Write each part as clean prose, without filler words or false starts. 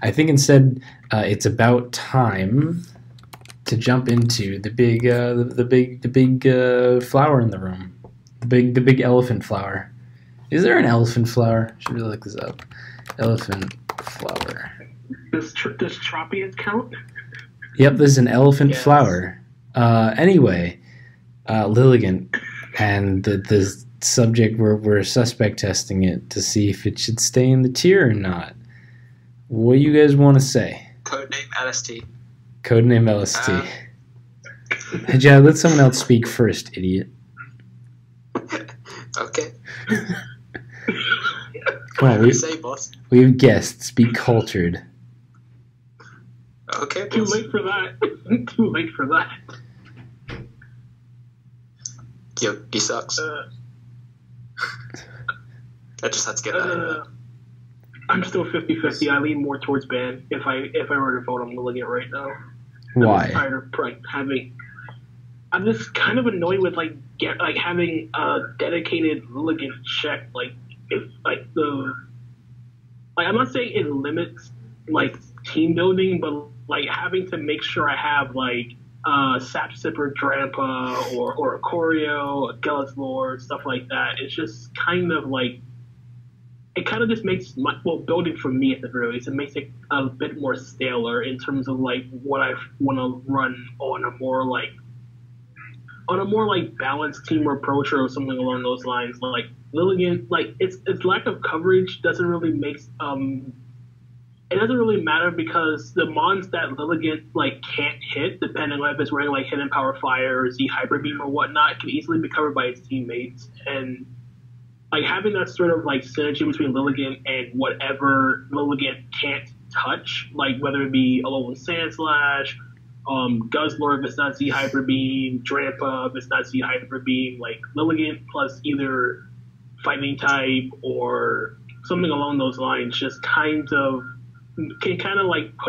I think instead it's about time to jump into the big flower in the room, the big elephant flower. Is there an elephant flower? I should really look this up. Elephant flower. Does Tropius count? Yep, there's an elephant flower. Anyway, Lilligant, and the subject we're suspect testing it to see if it should stay in the tier or not. What do you guys want to say? Codename LST. Codename LST. Hey, Jad, let someone else speak first, idiot. Okay. Come on, Say, boss. we have guests. Be cultured. Okay, Too boss. late for that. Too late for that. Yo, he sucks. I just had to get that in there. I'm still 50-50. I lean more towards ban if I were to vote on Lilligant right now. Why? I'm just tired of having. I'm just kind of annoyed with having a dedicated Lilligant check. I'm not saying it limits team building, but having to make sure I have Sap Sipper, Drampa, or a Choreo, a Gellus Lord, stuff like that. It's just kind of it kind of just makes building for me at the very least, it makes it a bit more staler in terms of what I want to run on a more balanced team approach or something along those lines. Lilligant, its lack of coverage doesn't really make it doesn't really matter because the mons that Lilligant can't hit, depending on if it's wearing Hidden Power Fire or Z Hyper Beam or whatnot, can easily be covered by its teammates. And having that sort of synergy between Lilligant and whatever Lilligant can't touch, whether it be Alolan Sandslash, Guzzlord if it's not Z Hyper Beam, Drampa if it's not Z Hyper Beam, Lilligant plus either Fighting type or something along those lines just can put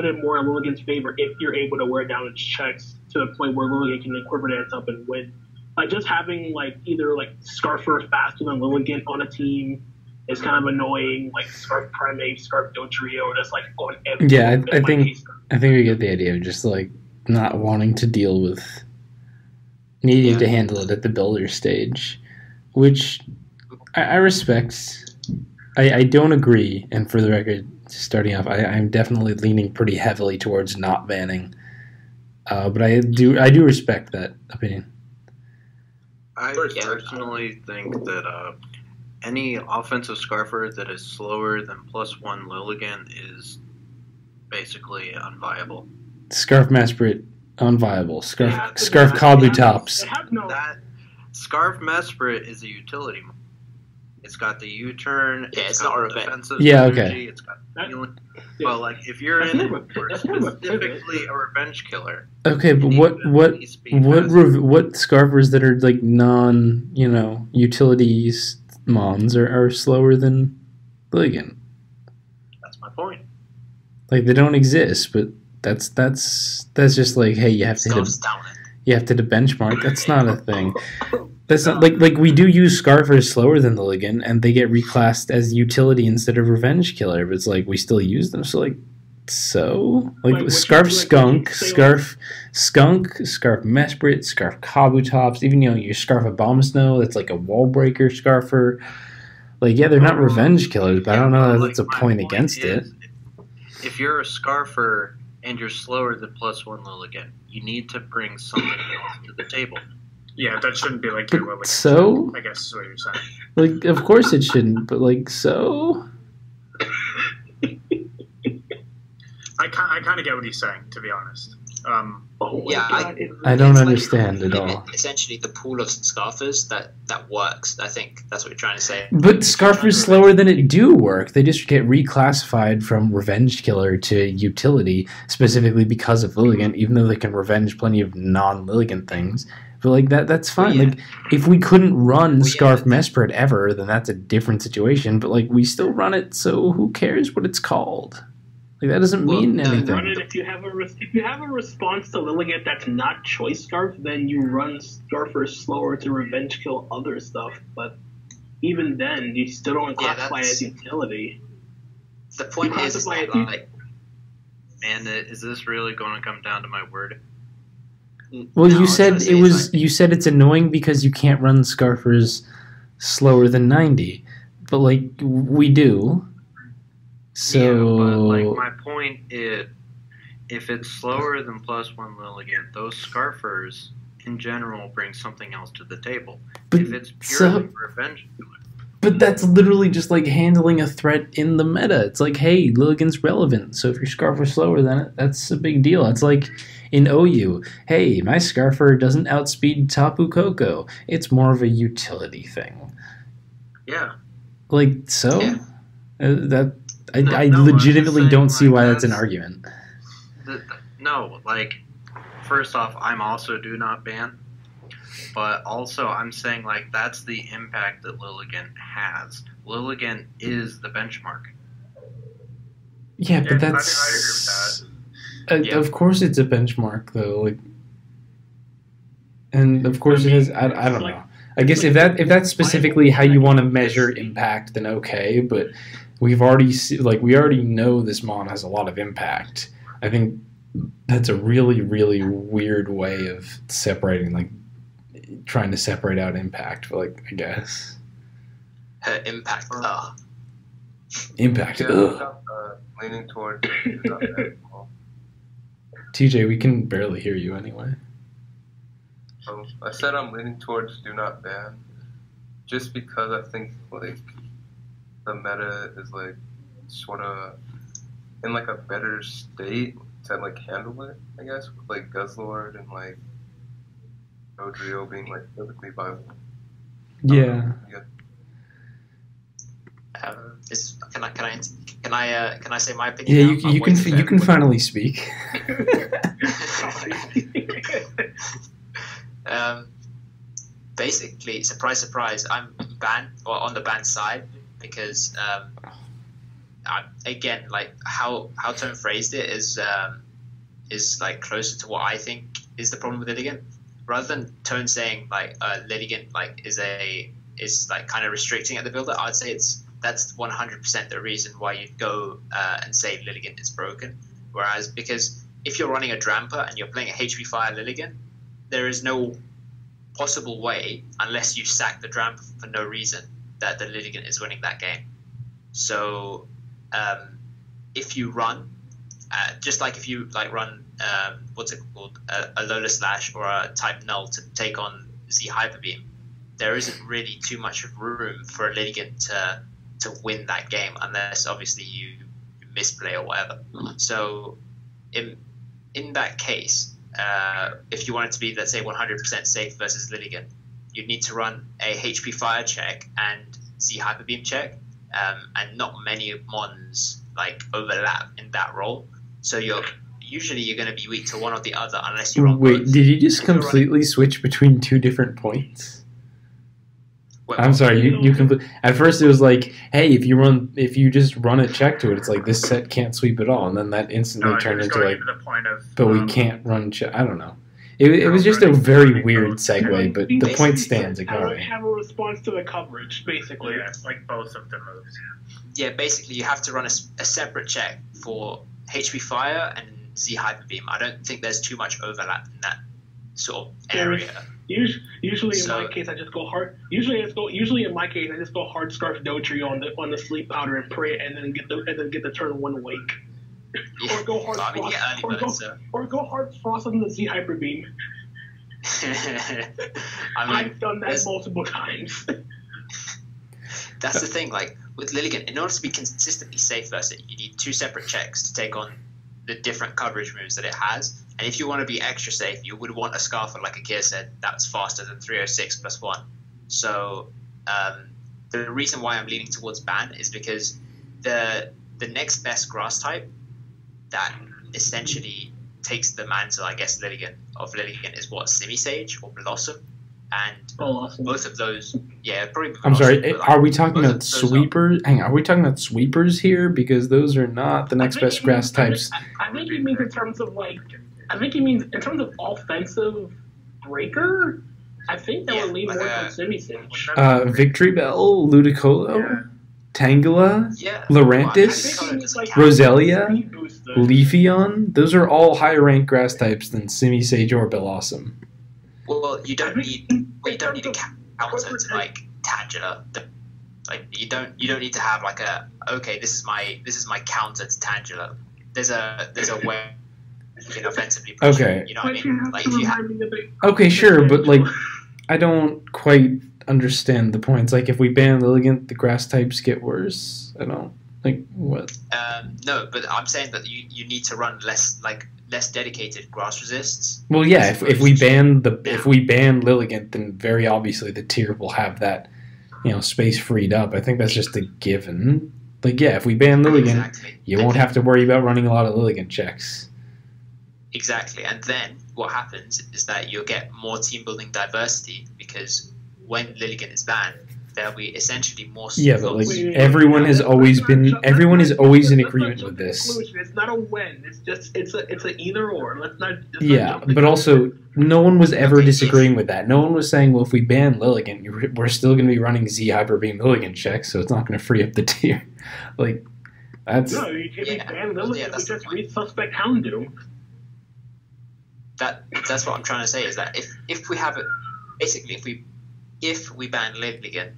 it more in Lilligant's favor if you're able to wear down its checks to the point where Lilligant can incorporate it up and win. Just having either Scarfer faster than Lilligant on a team is kind of annoying. Scarf Primate, Scarf Dodrio, just on every. Yeah, I think we get the idea of just not wanting to deal with needing to handle it at the builder stage, which I respect. I don't agree, and for the record, starting off, I'm definitely leaning pretty heavily towards not banning, but I do respect that opinion. I personally think that any offensive Scarfer that is slower than +1 Lilligant is basically unviable. Scarf Mesprit, unviable. Scarf Kabutops. That Scarf Mesprit is a utility move. It's got the U-turn. Yeah, it's not a defensive. Yeah, energy, okay. It's got healing. But if you're in it for specifically a revenge killer. Okay, but what Scarfers that are non utilities mons are slower than Lilligant? That's my point. They don't exist, but that's just hey, you have to hit a benchmark. That's not a thing. That's not we do use Scarfers slower than Lilligant, and they get reclassed as utility instead of revenge killer. But it's we still use them. So Scarf Skunk, Scarf Mesprit, Scarf Kabutops, even your Scarf Abomasnow. That's a wall breaker Scarfer. They're not revenge killers, but I don't know that that's a point against it. If you're a Scarfer and you're slower than +1 Lilligant, you need to bring something else to the table. Yeah, that shouldn't be your Lilligant. So? I guess is what you're saying. Of course it shouldn't, but so? I kind of get what he's saying, to be honest. I don't understand at all. Essentially, the pool of Scarfers that works. I think that's what you're trying to say. But Scarfers slower than it do work. They just get reclassified from Revenge Killer to Utility, specifically because of Lilligant, even though they can revenge plenty of non-Lilligant things. But that's fine. If we couldn't run Scarf Mesprit ever, then that's a different situation. But we still run it, so who cares what it's called? That doesn't mean anything. Run it if you have a response to Lilligant that's not Choice Scarf, then you run Scarfer slower to revenge kill other stuff. But even then, you still don't classify it as utility. The point is And is this really going to come down to my word? Well, No, I you was said gonna say it it's was. like- You said it's annoying because you can't run Scarfers slower than 90, but like we do. So Yeah, but like my point is, if it's slower than +1 Lilligant, those Scarfers in general bring something else to the table. But If it's purely so- revenge, But that's literally just like handling a threat in the meta. It's like, hey, Lilligant's relevant, so if your Scarfer slower than it, that's a big deal. It's like in OU, hey, my Scarfer doesn't outspeed Tapu Koko. It's more of a utility thing. yeah. Like, so? Yeah. That I No, I no, I'm just legitimately saying, don't see like, why that's an that's- argument. No, like, first off, I'm also do not ban, but also I'm saying like that's the impact that Lilligant has. Lilligant is the benchmark. Yeah, but Yeah, that's I agree with Yeah. of course it's a benchmark though. Like, and of course it is. I don't know. I guess if that's specifically how you want to measure impact, then okay. But we already know this mon has a lot of impact. I think that's a really weird way of separating, like trying to separate out impact. But like, I guess Her impact. impact. Yeah, Ugh. leaning towards not bad. TJ, we can barely hear you anyway. I said I'm leaning towards do not ban, just because I think like the meta is like sort of in like a better state to like handle it. I guess with like Guzzlord and like Rodrio being like perfectly viable. Yeah. Can I say my opinion? Yeah, now? you I'm can waiting for you can everyone. finally speak. Basically, surprise, I'm banned or on the banned side because again, like how Tone phrased it is like closer to what I think is the problem with Lilligant. Rather than Tone saying like Lilligant like is like kind of restricting at the builder, I'd say that's 100% the reason why you'd go and say Lilligant is broken. Whereas because if you're running a Dramper and you're playing a HP Fire Lilligant, there is no possible way, unless you sack the Dramper for no reason, that the Lilligant is winning that game. So if you run, just like if you like run, what's it called, a Lola Slash or a Type Null to take on Z Hyper Beam, there isn't really too much room for a Lilligant to win that game unless obviously you misplay or whatever. So in that case, if you want it to be, let's say, 100% safe versus Lilligant, you'd need to run a HP Fire check and Z Hyper Beam check, and not many Mons like overlap in that role. So you're going to be weak to one or the other unless you run Wait, both. did you just If you're completely switch between two different points? Well, I'm sorry, you at first it was like, hey, if you just run a check to it, it's like this set can't sweep at all, and then that instantly No, turned you're just into going like, to the point of. but we can't run check. I don't know. It was just a very weird segue, but the point stands. I Ignore don't me. have a response to the coverage, basically. Yeah, like both of the moves. Yeah, basically you have to run a separate check for HP Fire and Z Hyper Beam. I don't think there's too much overlap in that sort of area. Usually in So- my case, I just go hard. Usually in my case, I just go hard Scarf Dotry on the sleep powder and pray, and then get the turn one wake. Yeah. Or go hard Well, I mean, you frost, get early bird, so. or go hard frost on the Z Hyper Beam. I mean, I've done that there's- multiple times. that's the thing. Like with Lilligant, in order to be consistently safe versus it, you need two separate checks to take on the different coverage moves that it has. And if you want to be extra safe, you would want a Scarfer, like Akir said, that's faster than 306 plus 1. So the reason why I'm leaning towards ban is because the next best grass type that essentially takes the mantle, I guess, Lilligant is what, Simisage or Blossom? And both of those, yeah, probably. I'm sorry. Blossom, but, like, Are we talking both of about those are- sweepers? Hang on. Are we talking about sweepers here? Because those are not the next I think best he grass means- types. I think he means in terms of offensive breaker. I think that Yeah, would lean like more a- towards Simisage. Victory Bell, Ludicolo, Yeah. Tangela, Yeah. Lurantis, I think he means like Roselia? speed boost Leafeon, those are all higher ranked grass types than Simisage or Bellossom. Well, you don't need a counter to like Tangela. Like you don't need to have like this is my counter to Tangela. There's a way you can offensively push it, you know what I mean? Like if you have Okay, sure, but like I don't quite understand the points. Like if we ban Lilligant, the grass types get worse. I don't like what. No, but I'm saying that you need to run less dedicated grass resists. Well, yeah, if we ban Lilligant, then very obviously the tier will have that, space freed up. I think that's just a given. Like, yeah, if we ban Lilligant, you won't have to worry about running a lot of Lilligant checks. Exactly, and then what happens is that you'll get more team building diversity because when Lilligant is banned, there'll be essentially more. Yeah, but like everyone is always in agreement with this. It's not a when. It's a either or. Let's not. Yeah, but also no one was ever disagreeing with that. No one was saying, well, if we ban Lilligant, we're still going to be running Z Hyper Beam Lilligant checks, so it's not going to free up the tier. Like that's. No, if we ban Lilligant, we just resuspect Houndoom. That's what I'm trying to say is that if we have it, basically if we ban Lilligant,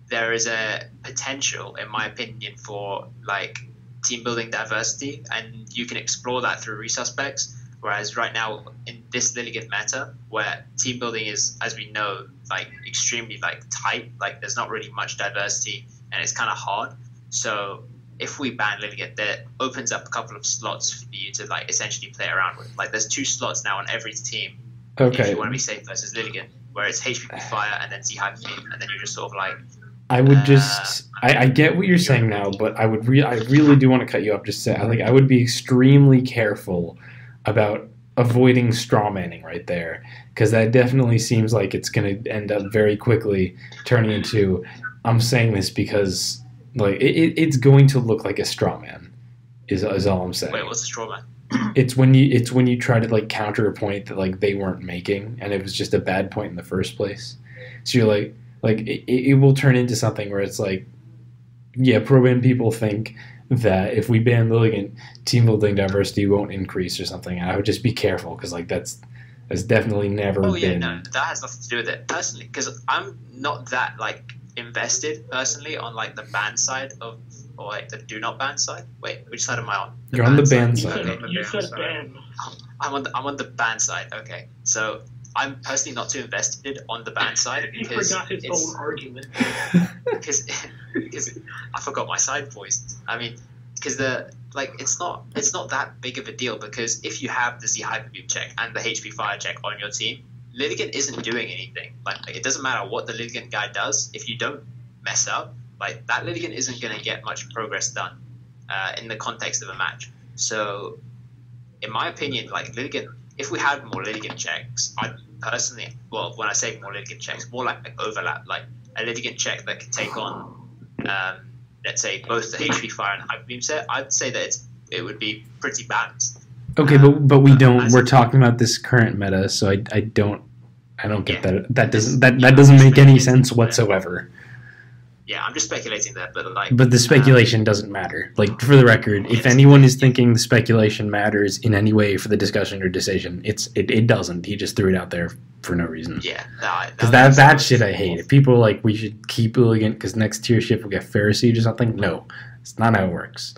there is a potential, in my opinion, for like team building diversity, and you can explore that through resuspects. Whereas right now in this Lilligant meta, where team building is, as we know, like extremely like tight, like there's not really much diversity, and it's kind of hard. So if we ban Lilligant, that opens up a couple of slots for you to like essentially play around with. Like there's 2 slots now on every team. Okay. If you want to be safe versus Lilligant, where it's HPP Fire and then Z Hyper Beam, and then you're just sort of like. I would I get what you're saying now, but I really do want to cut you off. Just say, I would be extremely careful about avoiding strawmanning right there, because that definitely seems like it's going to end up very quickly turning into. I'm saying this because like it's going to look like a strawman, is all I'm saying. Wait, what's a strawman? It's when you try to like counter a point that like they weren't making, and it was just a bad point in the first place. So you're like it will turn into something where it's like, yeah, pro-ban people think that if we ban Lilligant, team building diversity won't increase or something. And I would just be careful because like that's definitely never been. Oh yeah, no, that has nothing to do with it personally, because I'm not that like invested personally on like the ban side or like the do not ban side. Wait, which side am I on? You're on the ban side. You said ban. I'm on the ban side. Okay, so I'm personally not too invested on the ban side because he forgot his own argument. Because I forgot my side voice. I mean, because it's not that big of a deal, because if you have the Z Hyper Beam check and the HP Fire check on your team, Lilligant isn't doing anything. Like it doesn't matter what the Lilligant guy does, if you don't mess up, like that Lilligant isn't going to get much progress done in the context of a match. So, in my opinion, like Lilligant, if we had more Lilligant checks, I'd personally, well, when I say more Lilligant checks, more like overlap, like a Lilligant check that could take on, let's say, both the HP Fire and Hyper Beam set, I'd say that it would be pretty balanced. Okay, but we don't. We're talking about this current meta, so I don't get that. That doesn't make any sense whatsoever. Yeah, I'm just speculating there, but like. But the speculation doesn't matter. Like, for the record, if anyone is thinking the speculation matters in any way for the discussion or decision, it doesn't. He just threw it out there for no reason. Yeah, because that shit I hate. If people are like, we should keep Lilligant because next tier shift will get Pharaoh Siege or something, no, it's not how it works.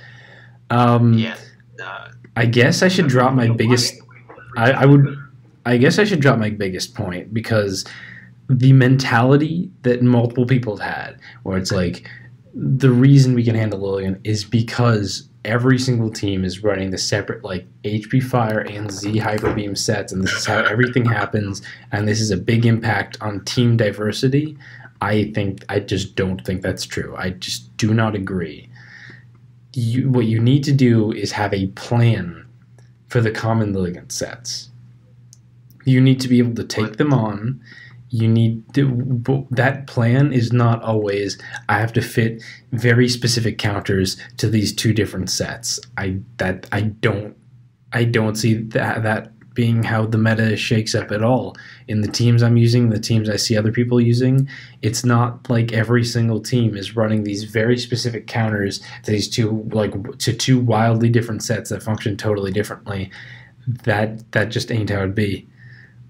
I guess I should drop my biggest. I guess I should drop my biggest point, because the mentality that multiple people have had, where it's like, the reason we can handle Lilligant is because every single team is running the separate like HP Fire and Z Hyper Beam sets, and this is how everything happens, and this is a big impact on team diversity. I just don't think that's true. I just do not agree. What you need to do is have a plan for the common Lilligant sets. You need to be able to take them on. You need to, that plan is not always, I have to fit very specific counters to these 2 different sets. I don't see that being how the meta shakes up at all. In the teams I'm using, the teams I see other people using, it's not like every single team is running these very specific counters to these two wildly different sets that function totally differently. That just ain't how it'd be.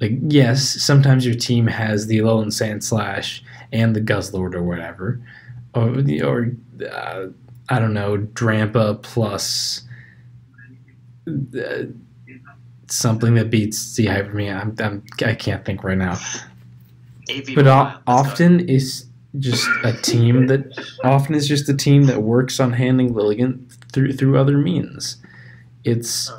Like, yes, sometimes your team has the Alolan Sand Slash and the Guzzlord or whatever, or I don't know, Drampa plus something that beats Sea Hyper me. I can't think right now. But often is just a team that works on handling Lilligant through other means. It's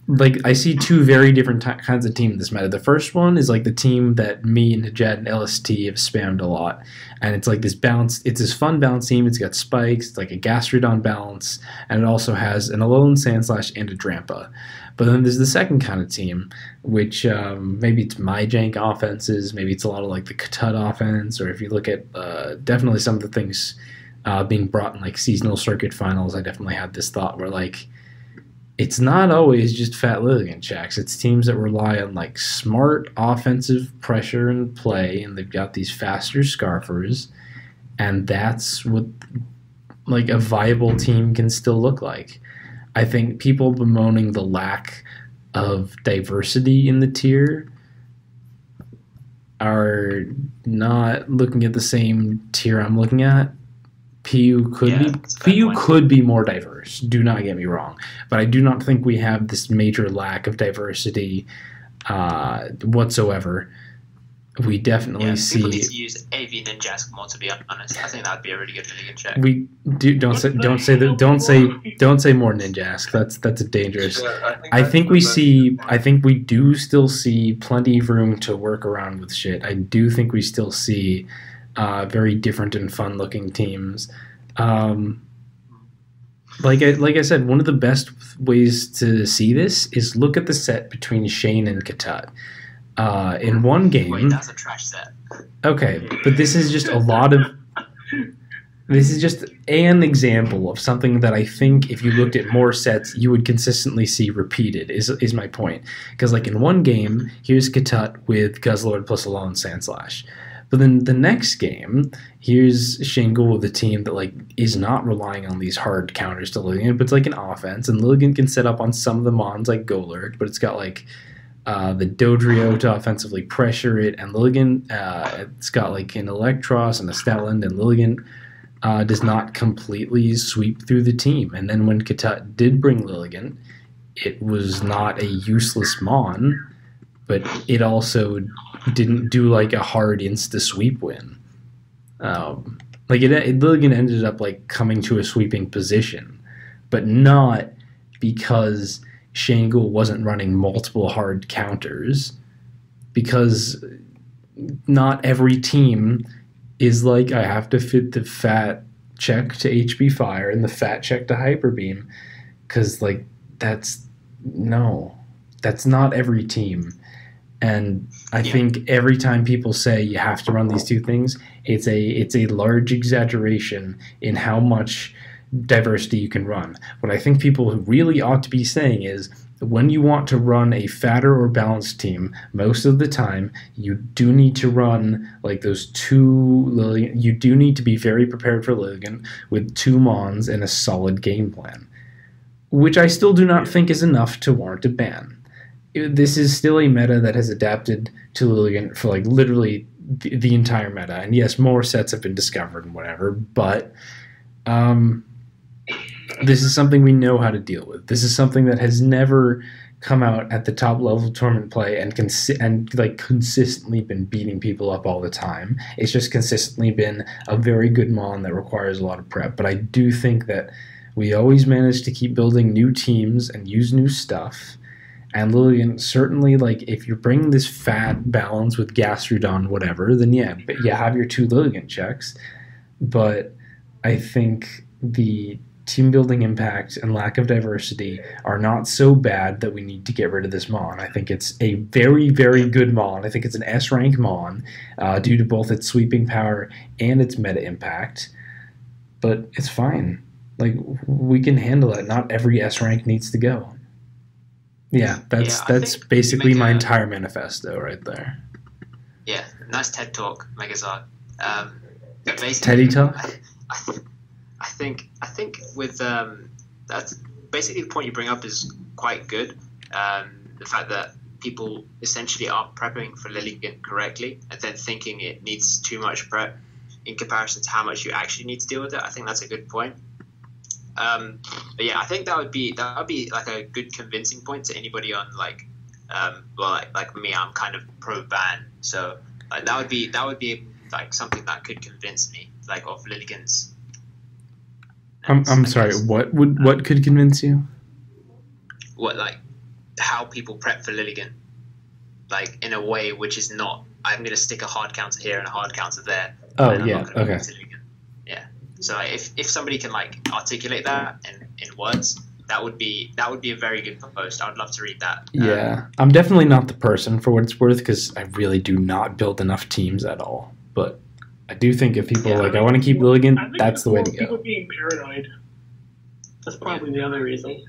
like I see two very different kinds of team in this meta. The first one is like the team that me and Najad and LST have spammed a lot, and it's like this balance. It's this fun balance team. It's got spikes. It's like a Gastrodon balance, and it also has an Alolan Sandslash and a Drampa. But then there's the second kind of team, which maybe it's my jank offenses, maybe it's a lot of like the Katut offense, or if you look at definitely some of the things being brought in like seasonal circuit finals, I definitely had this thought where like it's not always just fat Lilligant checks. It's teams that rely on like smart offensive pressure and play, and they've got these faster Scarfers, and that's what like a viable team can still look like. I think people bemoaning the lack of diversity in the tier are not looking at the same tier I'm looking at. PU could be more diverse. Do not get me wrong, but I do not think we have this major lack of diversity whatsoever. We definitely see. People need to use AV Ninjask more. To be honest, I think that'd be a really good Lilligant check. We do don't say more Ninjask. That's a dangerous. Yeah, I think we do still see plenty of room to work around with shit. I do think we still see very different and fun looking teams. Like I said, one of the best ways to see this is look at the set between Shane and Katut. In one game. Wait, that's a trash set. Okay, but this is just this is just an example of something that I think if you looked at more sets, you would consistently see repeated, is my point. Because like in one game, here's Katut with Guzzlord plus Alolan Sandslash. But then the next game, here's Shangul with a team that like is not relying on these hard counters to Lilligant, but it's like an offense, and Lilligant can set up on some of the mons like Golurk, but it's got like the Dodrio to offensively pressure it, and Lilligant, it's got like an Electros and a Stoutland, and Lilligant does not completely sweep through the team. And then when Katut did bring Lilligant, it was not a useless mon, but it also didn't do like a hard insta-sweep win. Lilligant ended up like coming to a sweeping position, but not because Shangul wasn't running multiple hard counters, because not every team is like, I have to fit the fat check to HP Fire and the fat check to Hyper Beam, because like that's not every team. And I think every time people say you have to run these two things, it's a large exaggeration in how much diversity you can run. What I think people really ought to be saying is when you want to run a fatter or balanced team, most of the time you do need to run like those two Lilligant. You do need to be very prepared for Lilligant with two mons and a solid game plan, which I still do not think is enough to warrant a ban. This is still a meta that has adapted to Lilligant for like literally the entire meta. And yes, more sets have been discovered and whatever, but this is something we know how to deal with. This is something that has never come out at the top level of tournament play and consistently been beating people up all the time. It's just consistently been a very good mon that requires a lot of prep. But I do think that we always manage to keep building new teams and use new stuff. And Lilligant, certainly, like, if you're bringing this fat balance with Gastrodon, whatever, then yeah, but you have your two Lilligant checks. But I think the team building impact and lack of diversity are not so bad that we need to get rid of this mon. I think it's a very, very good mon. I think it's an S-rank mon due to both its sweeping power and its meta impact. But it's fine. Like, we can handle it. Not every S-rank needs to go. Yeah, that's I think basically you my make entire manifesto right there. Yeah, nice TED talk, Megazord. But basically, Teddy talk? I think with that's basically the point you bring up is quite good. The fact that people essentially aren't prepping for Lilligant correctly, and then thinking it needs too much prep in comparison to how much you actually need to deal with it. I think that's a good point. But yeah, I think that would be like a good convincing point to anybody on like like me. I'm kind of pro ban, so that would be like something that could convince me like of Lilligant's. I'm sorry. What could convince you? What, like how people prep for Lilligant, like in a way which is not I'm going to stick a hard counter here and a hard counter there. Oh and I'm yeah, not gonna okay. move to Lilligant. Yeah. So if somebody can like articulate that in words, that would be a very good post. I would love to read that. Yeah, I'm definitely not the person for what it's worth because I really do not build enough teams at all. But I do think if people are like, I want to keep I Lilligant, think that's the way to people go. being paranoid. That's probably the other reason.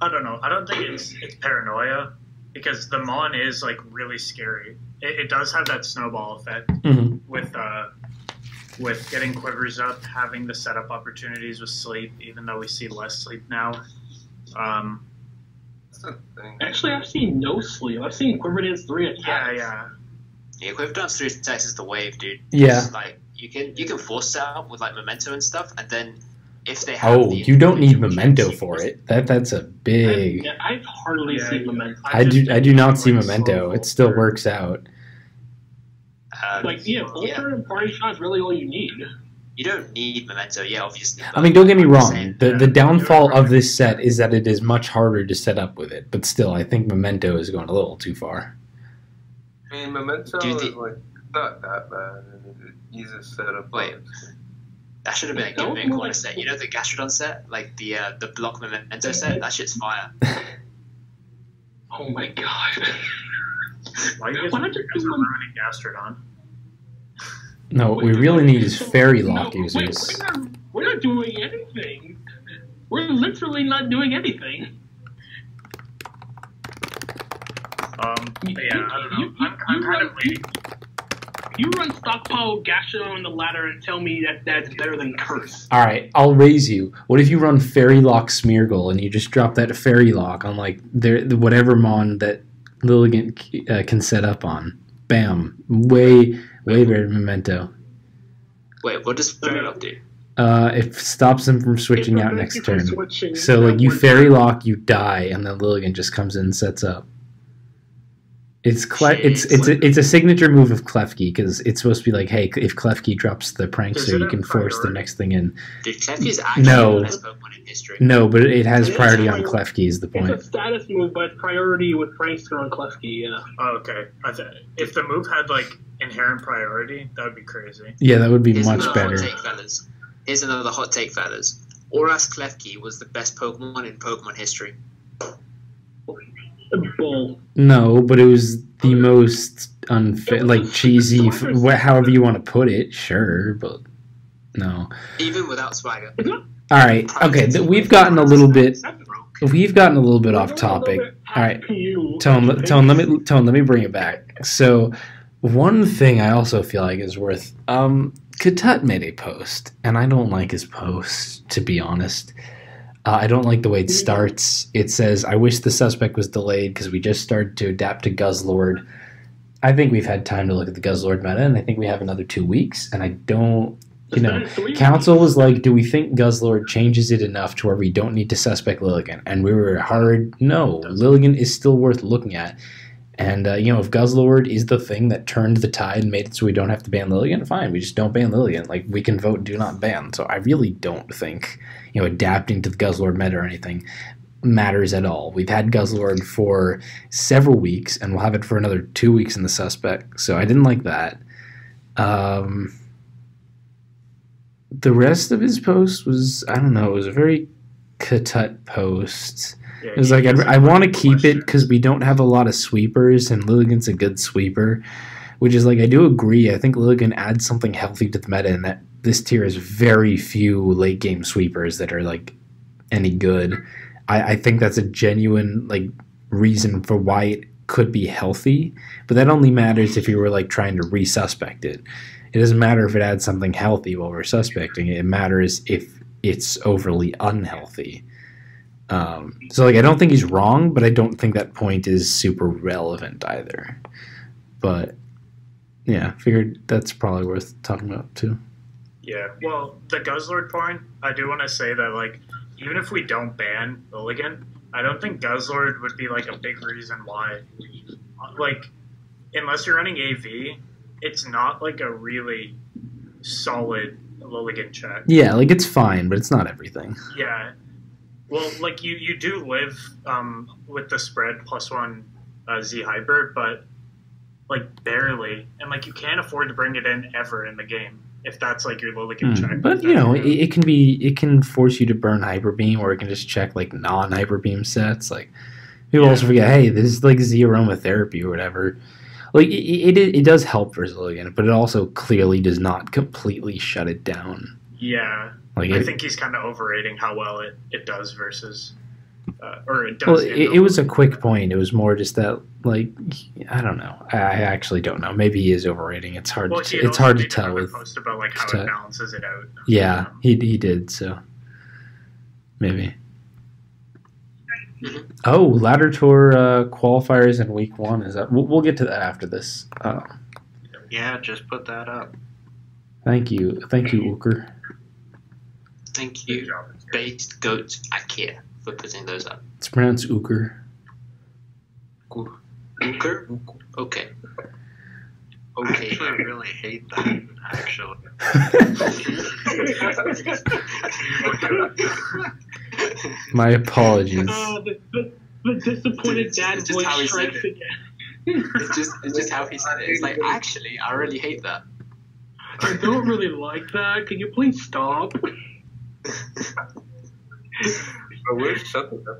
I don't know. I don't think it's paranoia because the Mon is like really scary. It does have that snowball effect Mhm. with getting quivers up, having the setup opportunities with sleep, even though we see less sleep now. That's the thing. Actually, I've seen no sleep. I've seen Quiver Dance 3 attacks. Yeah, Quiver Dance 3 attacks is the wave, dude. Yeah. It's like you can force set up with like memento and stuff, and then if they have Oh, you don't need memento for it. That's a big. I've hardly seen Memento. I do not see memento. It still works out. Vulture and Party Shot is really all you need. You don't need memento, yeah, obviously. I mean, don't get me I'm wrong. saying- The downfall of this set is that it is much harder to set up with it. But still, I think memento is going a little too far. I mean, Memento Do you is think- like not that bad, and it eases setup. Wait. That should have been a That was gimmick more corner like- set. You know the Gastrodon set, like the block memento set. That shit's fire. Oh my god. Why are you guys Why don't you do ruining Gastrodon? No, what we really need is fairy lock No, wait, users. we're not doing anything. We're literally not doing anything. I don't know. I'm kind of leaning. You run stockpile Gastrodon on the ladder and tell me that that's better than Curse. All right, I'll raise you. What if you run fairy lock Smeargle and you just drop that fairy lock on like the whatever mon that Lilligant can set up on? Bam, way better than memento. Wait, what does Fairy Lock do? It stops them from switching It out prevents next you from turn. switching So like you that fairy one lock, you die, and then Lilligant just comes in and sets up. It's Jeez. it's a signature move of Klefki because it's supposed to be like, hey, if Klefki drops the Is prankster, it you a can force the priority? next thing in. Dude, Klefki is actually No. the best Pokemon in history. No, but it has It is priority on priority. Klefki is the It's a point. status move, but it's priority with Prankster on Klefki, yeah. Oh, okay. If the move had like inherent priority, that would be crazy. Yeah, that would be Here's much another better. hot take, fellas. Here's another hot take, fellas. Oras Klefki was the best Pokemon in Pokemon history. Bull. No, but it was the most unfair, like cheesy, however you want to put it. Sure, but no. Even without Swagger. All right, okay. We've gotten a little bit. We've gotten a little bit off topic. All right, Tone. Let me bring it back. So, one thing I also feel like is worth. Katut made a post, and I don't like his post, to be honest. I don't like the way it starts. It says, I wish the suspect was delayed because we just started to adapt to Guzzlord. I think we've had time to look at the Guzzlord meta, and I think we have another 2 weeks, and I don't, Council was like, do we think Guzzlord changes it enough to where we don't need to suspect Lilligant? And we were hard, no, Lilligant is still worth looking at. And, if Guzzlord is the thing that turned the tide and made it so we don't have to ban Lilligant, fine, we just don't ban Lilligant. Like, we can vote do not ban. So I really don't think, adapting to the Guzzlord meta or anything matters at all. We've had Guzzlord for several weeks, and we'll have it for another 2 weeks in the suspect. So I didn't like that. The rest of his post was, I don't know, it was a very Katut post. It was like, I want to keep it because we don't have a lot of sweepers, and Lilligant's a good sweeper, which is like, I do agree. I think Lilligant adds something healthy to the meta, and that this tier has very few late game sweepers that are like any good. I think that's a genuine like reason for why it could be healthy, but that only matters if you were like trying to resuspect it. It doesn't matter if it adds something healthy while we're suspecting it. It matters if it's overly unhealthy. So like I don't think he's wrong, but I don't think that point is super relevant either. But yeah, figured that's probably worth talking about too. Yeah, well, the Guzzlord point, I do want to say that, like, even if we don't ban Lilligant, I don't think Guzzlord would be, like, a big reason why. Like, unless you're running AV, it's not, like, a really solid Lilligant check. Yeah, like, it's fine, but it's not everything. Yeah. Well, like, you do live with the spread +1 Z Hyper, but, like, barely. And, like, you can't afford to bring it in ever in the game. If that's like your Lilligant check. But you know, it can force you to burn Hyper Beam, or it can just check like non-Hyper Beam sets. Like people also forget, hey, this is like Z aromatherapy or whatever. Like it does help versus Lilligant, but it also clearly does not completely shut it down. Yeah, like I think he's kind of overrating how well it does versus, or it does. Well, it was a quick point. It was more just that, like, I don't know. I actually don't know. Maybe he is overrating. It's hard. It's hard to tell with post about like how it balances it out. Yeah, he did. So maybe. Oh, ladder tour qualifiers in week 1 is up. We'll get to that after this. Yeah, just put that up. Thank you, Uker. Thank you, Based Goat Akir, for putting those up. It's pronounced Uker. Uker? Okay. I actually really hate that, actually. My apologies. The disappointed dad voice strikes again. It's just how he said it. It's like, actually, I really hate that. I don't really like that. Can you please stop? Where's something like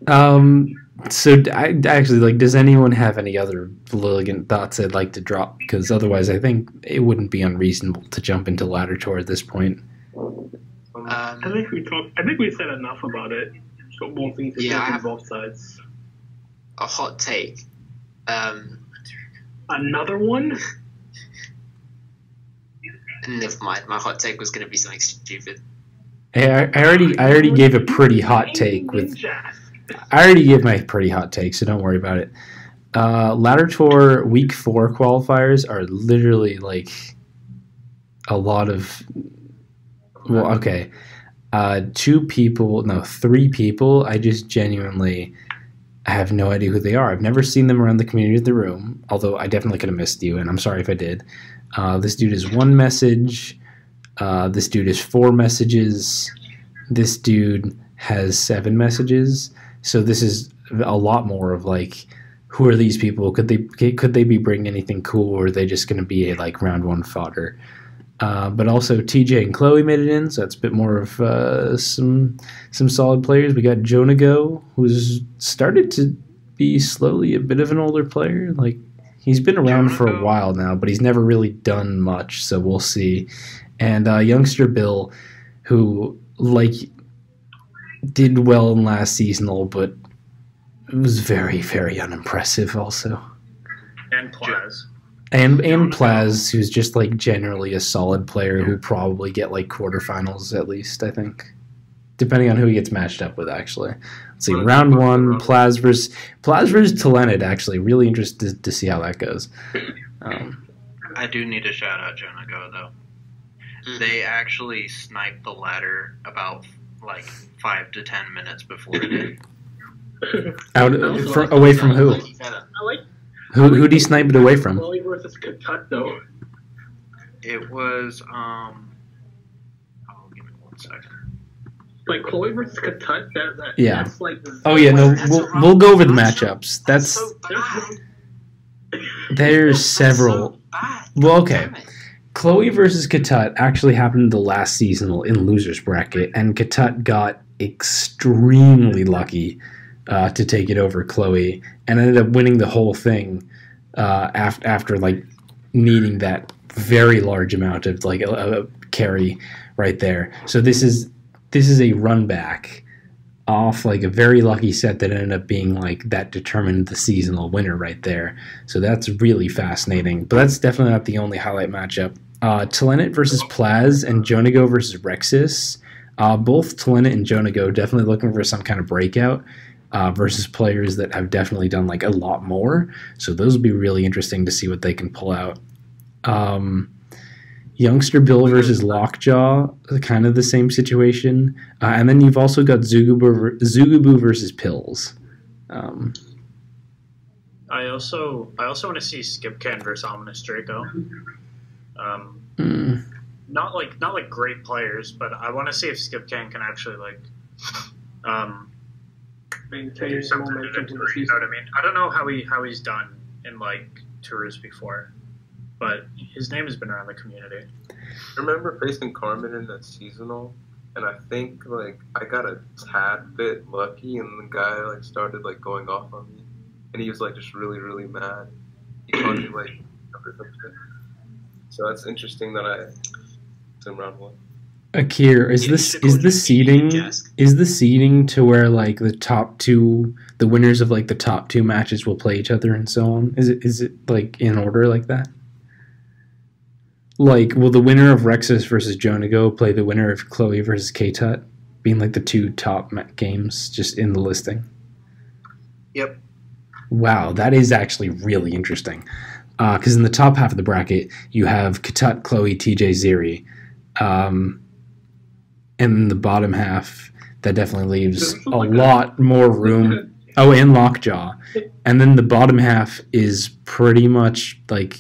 that? So I actually, like, does anyone have any other Lilligant thoughts they'd like to drop? Because otherwise, I think it wouldn't be unreasonable to jump into ladder tour at this point. I think we said enough about it. So won't think to on both sides. A hot take. Another one? Never mind. My hot take was going to be something stupid. Hey, I already gave a pretty hot take with. I already gave my pretty hot take, so don't worry about it. Ladder Tour Week 4 qualifiers are literally like a lot of. Well, okay. 3 people. I just genuinely have no idea who they are. I've never seen them around the community of the room, although I definitely could have missed you, and I'm sorry if I did. This dude is 1 message. This dude is 4 messages. This dude has 7 messages. So this is a lot more of like, who are these people? Could they be bringing anything cool, or are they just going to be a like round 1 fodder? But also TJ and Chloe made it in, so that's a bit more of some solid players. We got Jonago, who's started to be slowly a bit of an older player. Like, he's been around for a while now, but he's never really done much, so we'll see. And youngster Bill, who like did well in last seasonal, but was very, very unimpressive also. And Plaz. And Plaz, who's just like generally a solid player who probably get like quarterfinals at least, I think. Depending on who he gets matched up with, actually. Let's see, round 1, Plaz versus Talented, actually. Really interested to see how that goes. I do need to shout out Jonago, though. They actually sniped the ladder about like 5 to 10 minutes before it did. Away from who? I like. Who did he snipe it away from? Chloe versus Katut, though. It was oh, give me 1 second. Like Chloe versus Katut, yeah. That's like. Oh yeah, no, we'll go over the matchups. That's there's several. Well, okay. Chloe versus Katut actually happened the last seasonal in losers bracket, and Katut got extremely lucky to take it over Chloe, and ended up winning the whole thing after like needing that very large amount of like a carry right there. So this is this is a run back off like a very lucky set that ended up being like that determined the seasonal winner right there. So that's really fascinating. But that's definitely not the only highlight matchup. Telenet versus Plaz and Jonago versus Rexus. Both Telenet and Jonago definitely looking for some kind of breakout versus players that have definitely done like a lot more. So those will be really interesting to see what they can pull out. Youngster Bill versus Lockjaw, kind of the same situation. And then you've also got Zugaboo versus Pills. I also want to see Skipcan versus Ominous Draco. Not like great players, but I want to see if Skipcan can actually like Maintain do something momentum to in the the tour. You know season. what I mean? I don't know how he's done in like tours before, but his name has been around the community. I remember facing Carmen in that seasonal, and I think like I got a tad bit lucky, and the guy like started like going off on me, and he was like just really really mad. He called me like or something. So that's interesting that I was in round one. Akir, is the seeding to where like the winners of like the top two matches will play each other and so on? Is it like in order like that? Like, will the winner of Rexus versus Jonago play the winner of Chloe versus K-Tut, being like the two top games just in the listing? Yep. Wow, that is actually really interesting. Because in the top half of the bracket, you have K-Tut, Chloe, TJ, Ziri. And in the bottom half, that definitely leaves a lot more room. Oh, and Lockjaw. And then the bottom half is pretty much like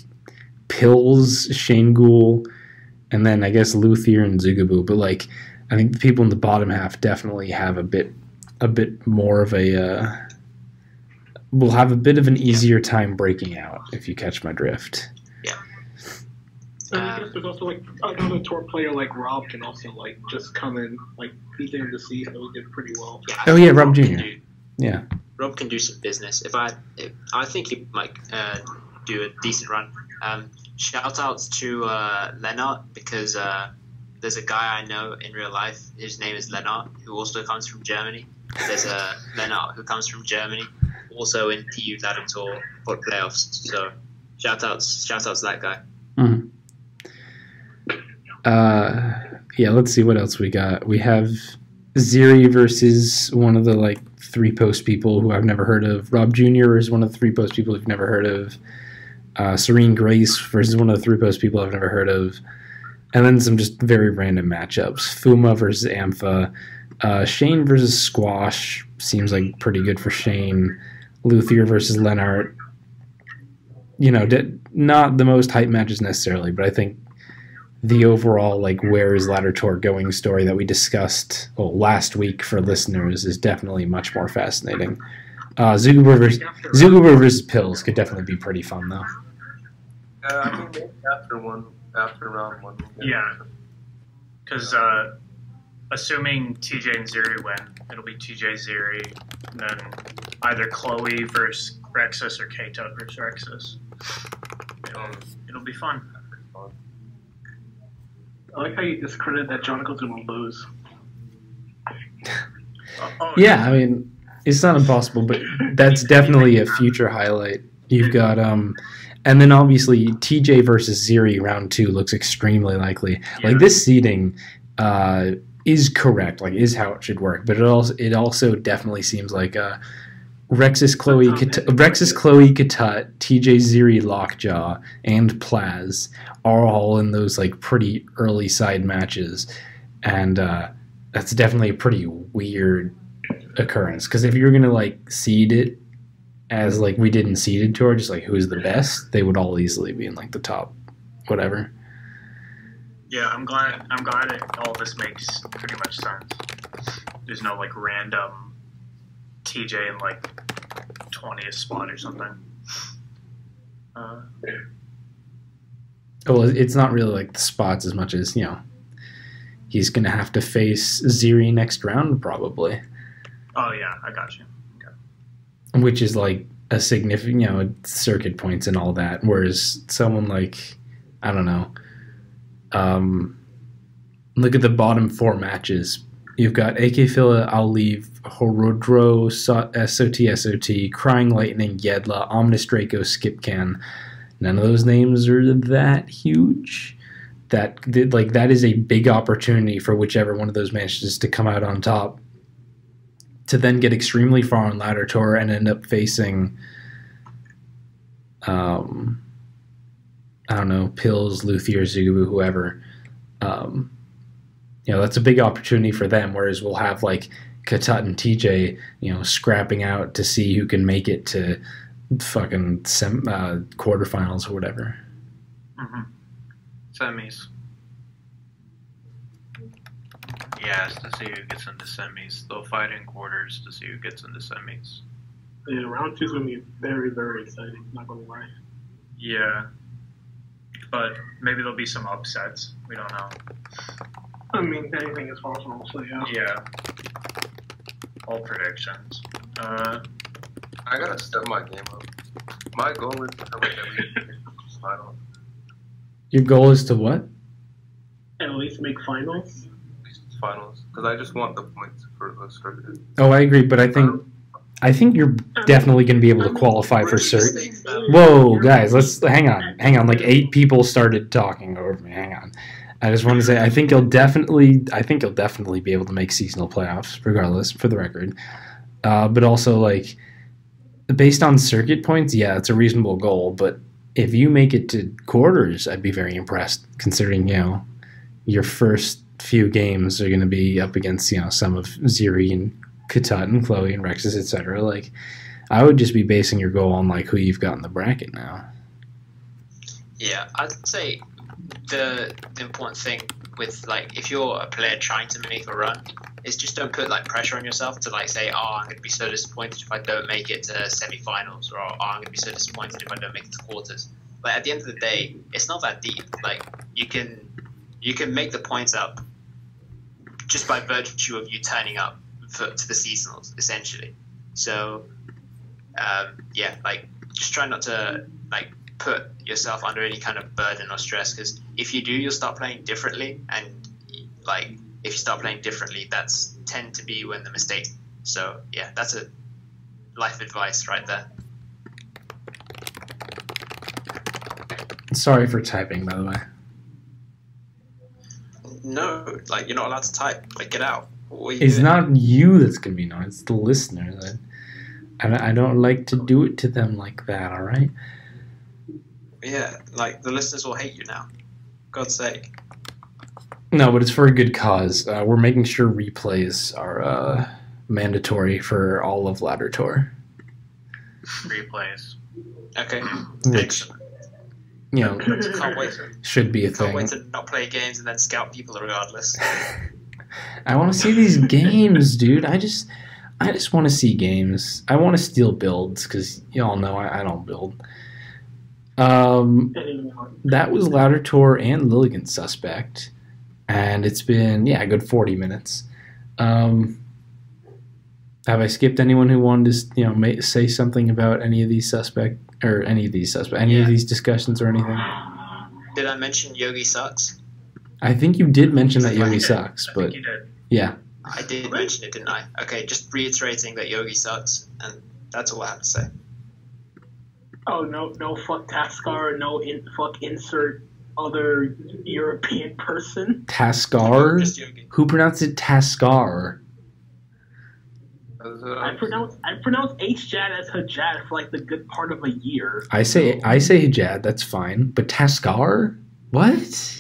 Pills, Shane Ghoul, and then I guess Luthier and Zugaboo. But like, I think the people in the bottom half definitely have a bit more of a will have a bit of an easier time breaking out, if you catch my drift. And I guess there's also like another tour player like Rob can also like just come in, like he's in the sea, so he did pretty well. Yeah, Rob Jr. Yeah, Rob can do some business. I think he might do a decent run. Shout outs to Lennart, because there's a guy I know in real life. His name is Lennart, who also comes from Germany. There's a Lennart who comes from Germany, also in PU Ladder Tour for playoffs. So shout outs to that guy. Mm-hmm. Yeah, let's see what else we got. We have Ziri versus one of the like 3-post people who I've never heard of. Rob Jr. is one of the 3-post people who've never heard of. Serene Grace versus one of the 3-post people I've never heard of. And then some just very random matchups. Fuma versus Ampha. Shane versus Squash seems like pretty good for Shane. Luthier versus Lennart. You know, not the most hype matches necessarily, but I think the overall like where is Ladder Tour going story that we discussed last week for listeners is definitely much more fascinating. Zugaboo versus Pills could definitely be pretty fun though. I think maybe after round one. Yeah, because assuming TJ and Ziri win, it'll be TJ Ziri, and then either Chloe versus Rexus or K-Tut versus Rexus. It'll be fun. I like how you discredit that Jonathan's gonna lose. Yeah, I mean, it's not impossible, but that's definitely a future highlight. You've got and then obviously TJ versus Ziri round 2 looks extremely likely. Yeah. Like this seeding is correct, like is how it should work, but it also definitely seems like Rexus, Chloe, Katut, TJ, Ziri, Lockjaw, and Plaz are all in those like pretty early side matches, and that's definitely a pretty weird occurrence. Because if you're gonna like seed it as like we did in seeded tour, just like who's the best, they would all easily be in like the top, whatever. Yeah, I'm glad all this makes pretty much sense. There's no like random TJ in like 20th spot or something. Well, it's not really like the spots as much as, you know, he's going to have to face Ziri next round probably. Oh, yeah, I got you. Okay. Which is like a significant, you know, circuit points and all that. Whereas someone like, I don't know, look at the bottom 4 matches You've got AK Phila, I'll leave, Horodro, SOT, Crying Lightning, Yedla, Ominous Draco, Skipcan. None of those names are that huge. That is a big opportunity for whichever one of those manages to come out on top, to then get extremely far on ladder tour and end up facing, I don't know, Pills, Luthier, Zubu, whoever. That's a big opportunity for them, whereas we'll have like Katut and TJ, scrapping out to see who can make it to fucking quarterfinals or whatever. Mm-hmm. Semis. Yes, to see who gets into semis. They'll fight in quarters to see who gets into semis. Yeah, round 2 is going to be very, very exciting, not going to lie. Yeah. But maybe there'll be some upsets. We don't know. I mean, anything is possible, so yeah. Yeah. All predictions. I gotta step my game up. My goal is to come at least finals. Your goal is to what? At least make finals. Finals, because I just want the points for the circuit. Oh, I agree, but I think you're definitely going to be able to qualify for cert. Whoa, guys, let's hang on. Like 8 people started talking over me. Hang on. I just want to say I think you'll definitely be able to make seasonal playoffs, regardless, for the record. But also, like, based on circuit points, yeah, it's a reasonable goal. But if you make it to quarters, I'd be very impressed, considering your first few games are going to be up against some of Ziri and Katut and Chloe and Rexus, etc. Like, I would just be basing your goal on like who you've got in the bracket now. Yeah, I'd say the important thing with, like, if you're a player trying to make a run, is just don't put like pressure on yourself to like say, oh, I'm going to be so disappointed if I don't make it to semi-finals, or oh, I'm going to be so disappointed if I don't make it to quarters. Like, at the end of the day, it's not that deep. Like, you can make the points up just by virtue of you turning up to the seasonals, essentially. So yeah, like, just try not to like put yourself under any kind of burden or stress, because if you do, you'll start playing differently, and like, if you start playing differently, that's tend to be when the mistakes. So yeah, that's a life advice right there. Sorry for typing, by the way. No, like, you're not allowed to type. Like, get out. It's not you that's gonna be annoyed. It's the listener. I don't like to do it to them like that. All right. Yeah, like, the listeners will hate you now. God's sake. No, but it's for a good cause. We're making sure replays are mandatory for all of Ladder Tour. Replays. Okay. Which, Excellent. Can't wait. Should be a Can't thing. wait to not play games and then scout people regardless. I want to see these games, dude. I just want to see games. I want to steal builds because y'all know I don't build. That was Ladder Tour and Lilligant Suspect, and it's been a good 40 minutes. Have I skipped anyone who wanted to say something about any of these any of these discussions or anything? Did I mention Yogi sucks? I think you did mention that Yogi sucks, I but think you did. yeah. I did mention it, didn't I? Okay, just reiterating that Yogi sucks, and that's all I have to say. Oh, no, fuck Taskar, fuck insert other European person. Taskar? Just Yogi. Who pronounced it Taskar? I pronounce H-Jad as Hajad for like the good part of a year. I say Hajad, that's fine, but Taskar? What?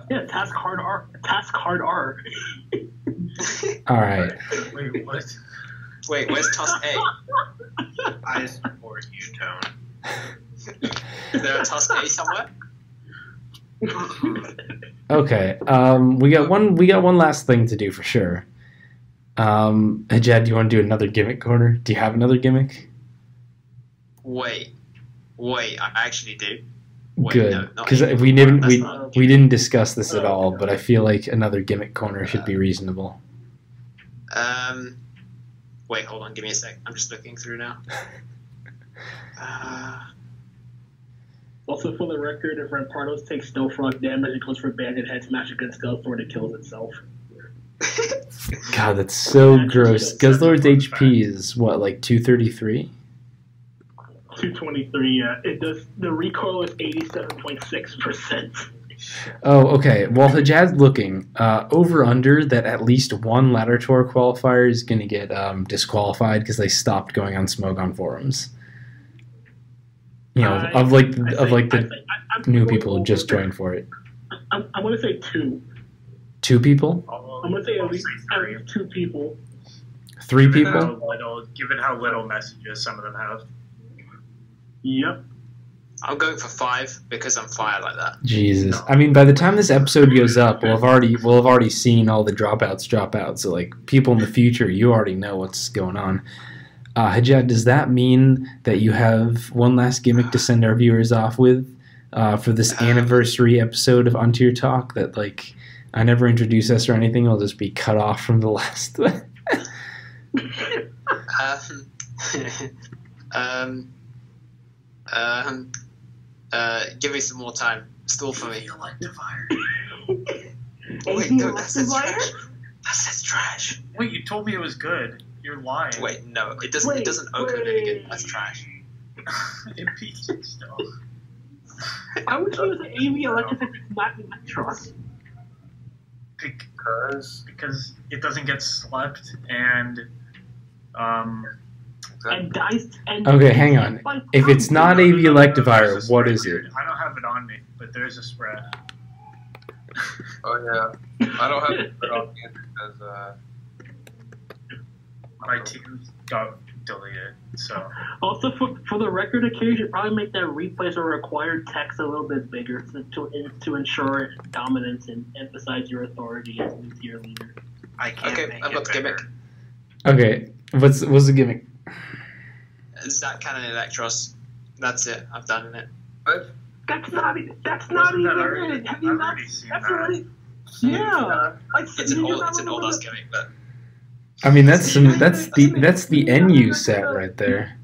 Yeah, Task hard R. All right. Wait, what? Wait, where's Tusk A? I support you, Tone. Is there a Tusk A somewhere? Okay. We got one last thing to do for sure. Hajad, do you want to do another gimmick corner? Do you have another gimmick? Wait, I actually do. Wait, Good, no, not because anymore. we didn't That's not- we didn't discuss this at all, but I feel like another gimmick corner should be reasonable. Wait, hold on, give me a sec. I'm just looking through now. Also, for the record, if Rampardos takes Snowfrog damage, it goes for Bandit Head Smash against Skeletor and it kills itself. God, that's so That's gross. just- Guzzlord's that's a HP fun is what, like 233? 223. Yeah, it does. The recoil is 87.6%. Oh, okay. While Hajad's looking, over under that at least one Ladder Tour qualifier is going to get disqualified because they stopped going on Smogon forums. You know, of the new people who just joined for it. I'm going to say two. 2 people? I'm going to say at least 2 people. 3 Given people? given how little messages some of them have. Yep. I'm going for 5 because I'm fired like that. Jesus. I mean, by the time this episode goes up, we'll have already seen all the dropouts drop out. So, like, people in the future, you already know what's going on. Hajad, does that mean that you have one last gimmick to send our viewers off with for this anniversary episode of Untier Talk? That, like, I never introduce us or anything. It'll just be cut off from the last one. Give me some more time. Stall for me. Wait, no, that says trash. That says trash. Wait, you told me it was good. You're lying. Wait, no, it doesn't. It doesn't open it again. That's trash. Impeachment still. I would use an AV electric not Electros. Because it doesn't get slept and And dice and Okay, hang on. If it's not AV Electivire, There's a what spread is here. it? I don't have it on me, but there's a spread. Oh yeah, I don't have it on me because My team got deleted, so Also, for the record, Akir, you should probably make that replace or required text a little bit bigger to ensure dominance and emphasize your authority as new tier leader. I can't Okay, make I've it got the gimmick. bigger. Okay, what's the gimmick? Zap Cannon Electros. That's it. I've done it. but That's not even that already? it. Have you I've not? already seen That's that. already. Yeah. It's an old ass gimmick, but I mean, that's the NU set right there.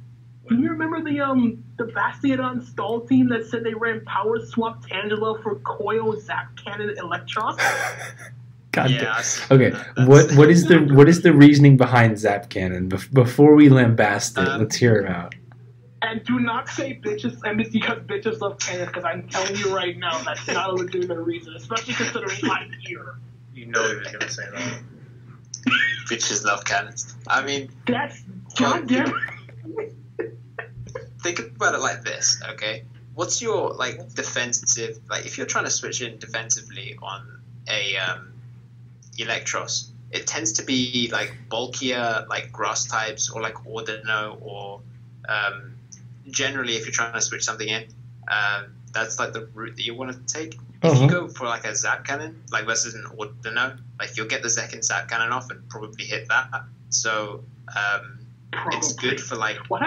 Do you remember the Bastiodon stall team that said they ran Power Swap Tangela for Coil Zap Cannon Electros? God yeah. damn. I've seen Okay, that. what is the reasoning behind Zap Cannon? Before we lambast it, let's hear it out. And do not say bitches, and it's because bitches love cannon, because I'm telling you right now, that's not a legitimate reason, especially considering I'm here. you know he was gonna say that. Bitches love cannons. I mean, That's goddamn. think about it like this, okay? What's your like defensive? Like, if you're trying to switch in defensively on a Electros, it tends to be like bulkier, like grass types, or like Ordino, or generally, if you're trying to switch something in, that's like the route that you want to take. If you go for like a Zap Cannon, like versus an Ordino, like you'll get the second Zap Cannon off and probably hit that. So it's good for like. What?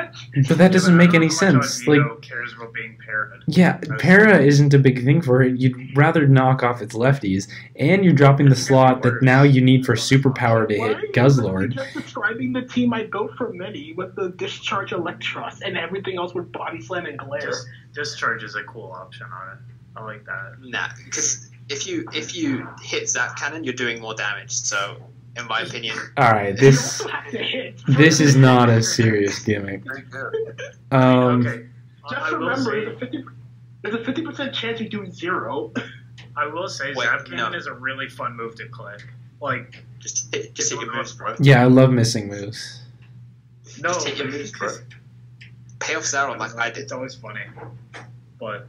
But that doesn't make I don't any know how much sense. Like, Ozito cares about being parried. yeah, para isn't a big thing for it. You'd rather knock off its lefties, and you're dropping the slot that now you need for superpower to Why are hit you Guzzlord. just describing the team I'd go for many with the Discharge Electros and everything else with Body Slam and Glare? Discharge is a cool option on it. I like that. Nah, because if you hit Zap Cannon, you're doing more damage. So, in my opinion, All right, You this also have to hit. is not a serious gimmick. very good. Okay. Just I will remember, say, there's a 50% chance you're doing 0. I will say Wait, Zap Cannon no. is a really fun move to click. Like, just hit your moves, bro. Yeah, I love missing moves. no, Just hit your moves, bro. Pay off Zaron like I did. It's always funny. But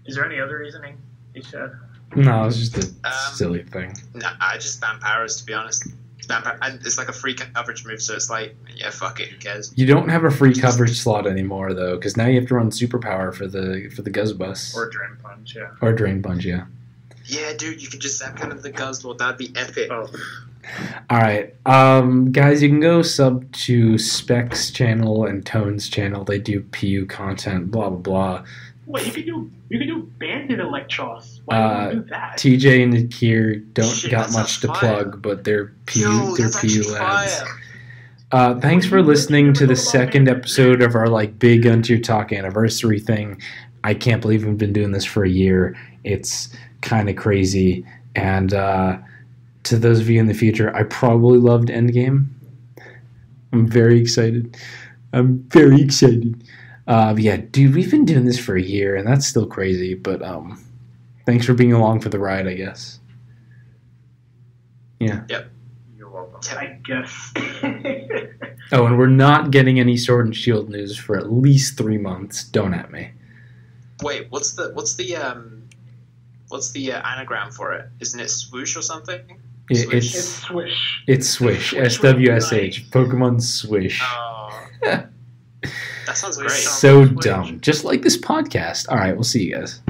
is there any other reasoning he said? No, it's just a silly thing. Nah, I just spam Paras, to be honest. And it's like a free coverage move, so it's like, yeah, fuck it, who cares? You don't have a free coverage slot anymore though, because now you have to run superpower for the Guzz Bus Or Drain Punch, yeah. or Drain Punch. Yeah. Yeah, dude, you could just Zap Cannon the Guzzlord, that'd be epic. Oh, All right, guys, you can go sub to Specs channel and Tone's channel. They do PU content, blah blah blah. Wait, you can do Bandit Electros. Why do you do that? TJ and Akir don't Shit, got that's much to fire. plug, but they're PU Yo, they're that's PU actually lads. fire. Thanks for listening to the second episode of our like big Untier Talk anniversary thing. I can't believe we've been doing this for a year. It's kind of crazy. And to those of you in the future, I probably loved Endgame. I'm very excited. Yeah, dude, we've been doing this for a year, and that's still crazy. But thanks for being along for the ride, I guess. Yeah. Yep. You're welcome. I guess. Oh, and we're not getting any Sword and Shield news for at least 3 months. Don't at me. Wait, what's the anagram for it? Isn't it swoosh or something? It's Swish. It's Swish. Swish SWSH. Pokemon Swish. Oh, that sounds great. So dumb. Just like this podcast. All right, we'll see you guys.